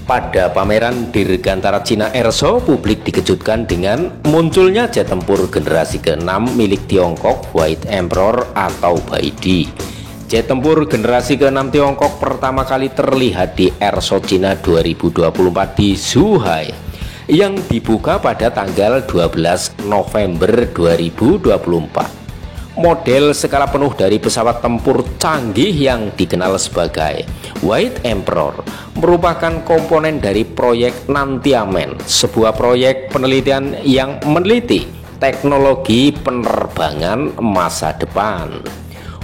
Pada pameran Dirgantara Cina Airshow, publik dikejutkan dengan munculnya jet tempur generasi ke-6 milik Tiongkok, White Emperor atau Baidi. Jet tempur generasi ke-6 Tiongkok pertama kali terlihat di Airshow Cina 2024 di Zhuhai, yang dibuka pada tanggal 12 November 2024. Model skala penuh dari pesawat tempur canggih yang dikenal sebagai White Emperor merupakan komponen dari proyek Nantiamen, sebuah proyek penelitian yang meneliti teknologi penerbangan masa depan.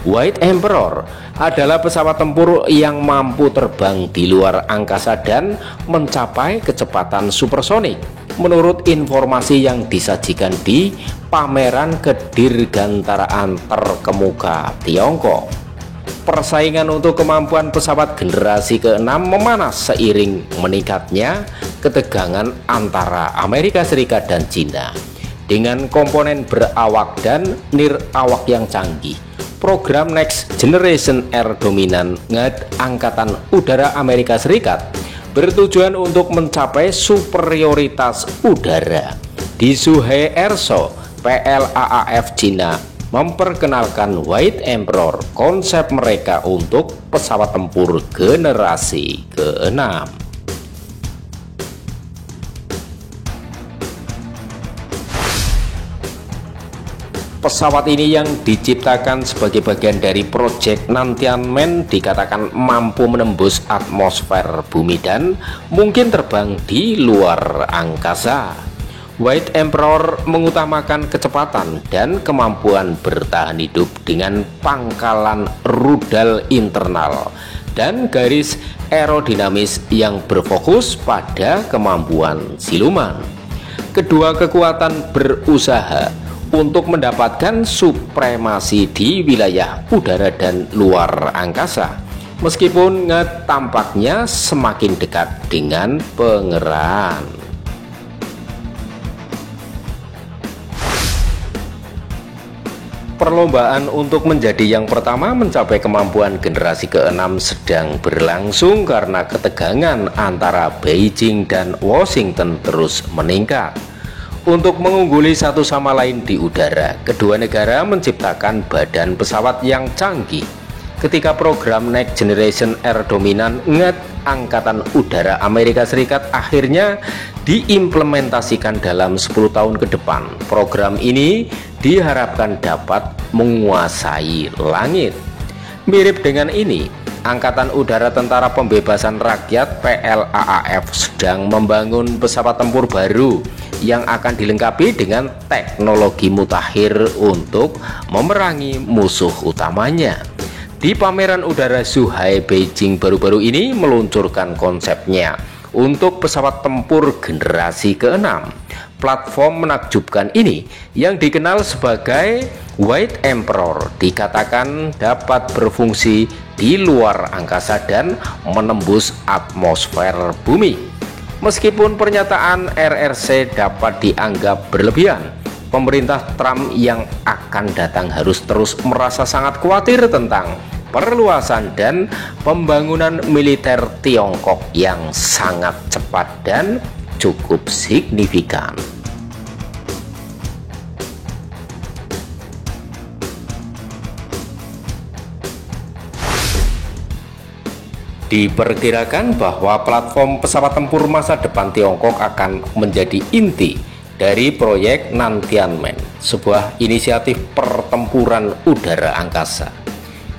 White Emperor adalah pesawat tempur yang mampu terbang di luar angkasa dan mencapai kecepatan supersonik, menurut informasi yang disajikan di pameran Kedirgantaraan Terkemuka Tiongkok. Persaingan untuk kemampuan pesawat generasi ke-6 memanas seiring meningkatnya ketegangan antara Amerika Serikat dan Cina. Dengan komponen berawak dan nirawak yang canggih, program Next Generation Air Dominant Angkatan Udara Amerika Serikat bertujuan untuk mencapai superioritas udara. Di Zhuhai Airshow, PLAAF Cina memperkenalkan White Emperor, konsep mereka untuk pesawat tempur generasi ke-6. Pesawat ini yang diciptakan sebagai bagian dari proyek Nantiamen dikatakan mampu menembus atmosfer bumi dan mungkin terbang di luar angkasa. White Emperor mengutamakan kecepatan dan kemampuan bertahan hidup dengan pangkalan rudal internal dan garis aerodinamis yang berfokus pada kemampuan siluman. Kedua kekuatan berusaha untuk mendapatkan supremasi di wilayah udara dan luar angkasa, meskipun tampaknya semakin dekat dengan pengerahan. Perlombaan untuk menjadi yang pertama mencapai kemampuan generasi ke-6 sedang berlangsung karena ketegangan antara Beijing dan Washington terus meningkat. Untuk mengungguli satu sama lain di udara, kedua negara menciptakan badan pesawat yang canggih. Ketika program Next Generation Air Dominant Angkatan Udara Amerika Serikat akhirnya diimplementasikan dalam 10 tahun ke depan, program ini diharapkan dapat menguasai langit. Mirip dengan ini, Angkatan Udara Tentara Pembebasan Rakyat PLAAF sedang membangun pesawat tempur baru yang akan dilengkapi dengan teknologi mutakhir untuk memerangi musuh utamanya. Di pameran udara Zhuhai, Beijing baru-baru ini meluncurkan konsepnya untuk pesawat tempur generasi ke-6. Platform menakjubkan ini yang dikenal sebagai White Emperor dikatakan dapat berfungsi di luar angkasa dan menembus atmosfer bumi. Meskipun pernyataan RRC dapat dianggap berlebihan, pemerintah Trump yang akan datang harus terus merasa sangat khawatir tentang perluasan dan pembangunan militer Tiongkok yang sangat cepat dan cukup signifikan. Diperkirakan bahwa platform pesawat tempur masa depan Tiongkok akan menjadi inti dari proyek Nantiamen, sebuah inisiatif pertempuran udara angkasa.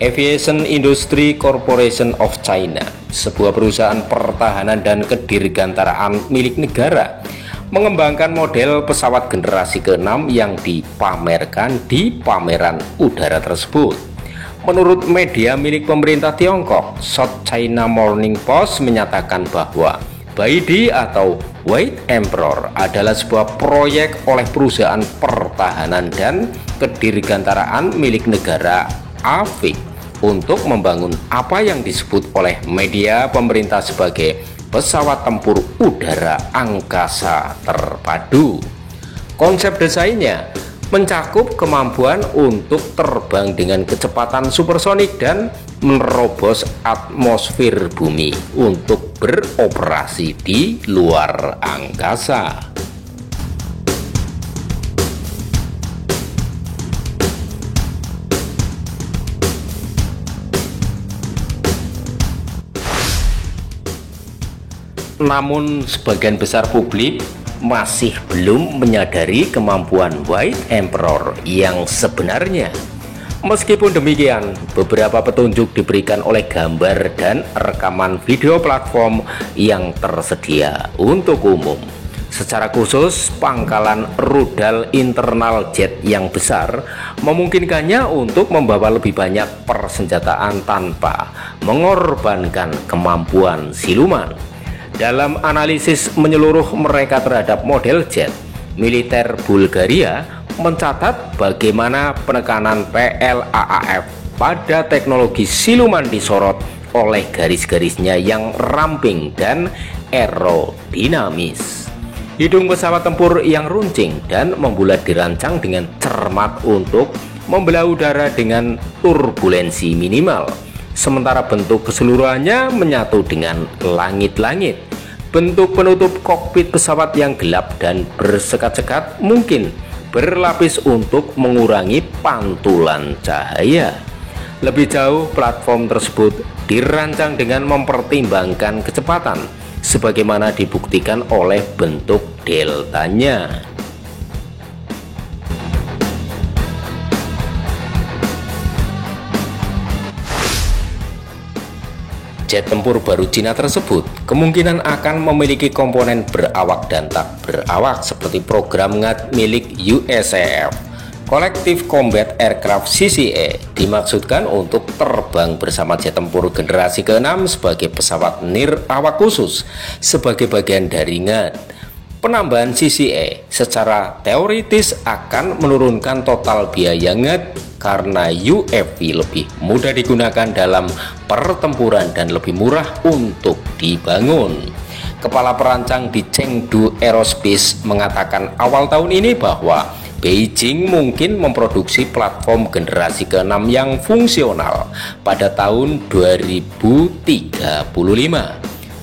Aviation Industry Corporation of China, sebuah perusahaan pertahanan dan kedirgantaraan milik negara, mengembangkan model pesawat generasi ke-6 yang dipamerkan di pameran udara tersebut. Menurut media milik pemerintah Tiongkok, South China Morning Post menyatakan bahwa Baidi atau White Emperor adalah sebuah proyek oleh perusahaan pertahanan dan kedirgantaraan milik negara AVIC untuk membangun apa yang disebut oleh media pemerintah sebagai pesawat tempur udara angkasa terpadu. Konsep desainnya mencakup kemampuan untuk terbang dengan kecepatan supersonik dan menerobos atmosfer bumi untuk beroperasi di luar angkasa. Namun sebagian besar publik masih belum menyadari kemampuan White Emperor yang sebenarnya. Meskipun demikian, beberapa petunjuk diberikan oleh gambar dan rekaman video platform yang tersedia untuk umum. Secara khusus, pangkalan rudal internal jet yang besar memungkinkannya untuk membawa lebih banyak persenjataan tanpa mengorbankan kemampuan siluman. Dalam analisis menyeluruh mereka terhadap model jet, militer Bulgaria mencatat bagaimana penekanan PLAAF pada teknologi siluman disorot oleh garis-garisnya yang ramping dan aerodinamis. Hidung pesawat tempur yang runcing dan membulat dirancang dengan cermat untuk membelah udara dengan turbulensi minimal. Sementara bentuk keseluruhannya menyatu dengan langit-langit. Bentuk penutup kokpit pesawat yang gelap dan bersekat-sekat mungkin berlapis untuk mengurangi pantulan cahaya. Lebih jauh, platform tersebut dirancang dengan mempertimbangkan kecepatan, sebagaimana dibuktikan oleh bentuk deltanya. Jet tempur baru Cina tersebut kemungkinan akan memiliki komponen berawak dan tak berawak seperti program NGAD milik USAF. Collective Combat Aircraft CCA dimaksudkan untuk terbang bersama jet tempur generasi ke-6 sebagai pesawat nirawak khusus sebagai bagian dari NGAD. Penambahan CCA secara teoritis akan menurunkan total biaya NGAD karena UAV lebih mudah digunakan dalam pertempuran dan lebih murah untuk dibangun. Kepala perancang di Chengdu Aerospace mengatakan awal tahun ini bahwa Beijing mungkin memproduksi platform generasi ke-6 yang fungsional pada tahun 2035.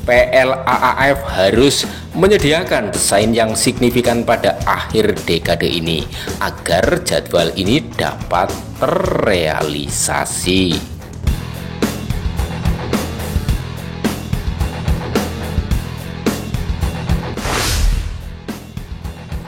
PLAAF harus menyediakan desain yang signifikan pada akhir dekade ini agar jadwal ini dapat terrealisasi.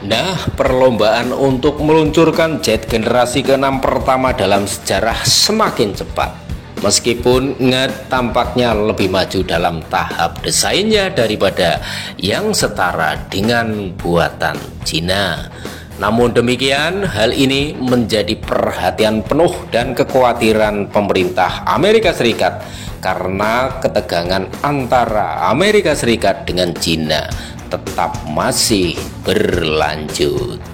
Nah, perlombaan untuk meluncurkan jet generasi ke-6 pertama dalam sejarah semakin cepat. Meskipun NGAD tampaknya lebih maju dalam tahap desainnya daripada yang setara dengan buatan Cina. Namun demikian, hal ini menjadi perhatian penuh dan kekhawatiran pemerintah Amerika Serikat karena ketegangan antara Amerika Serikat dengan Cina tetap masih berlanjut.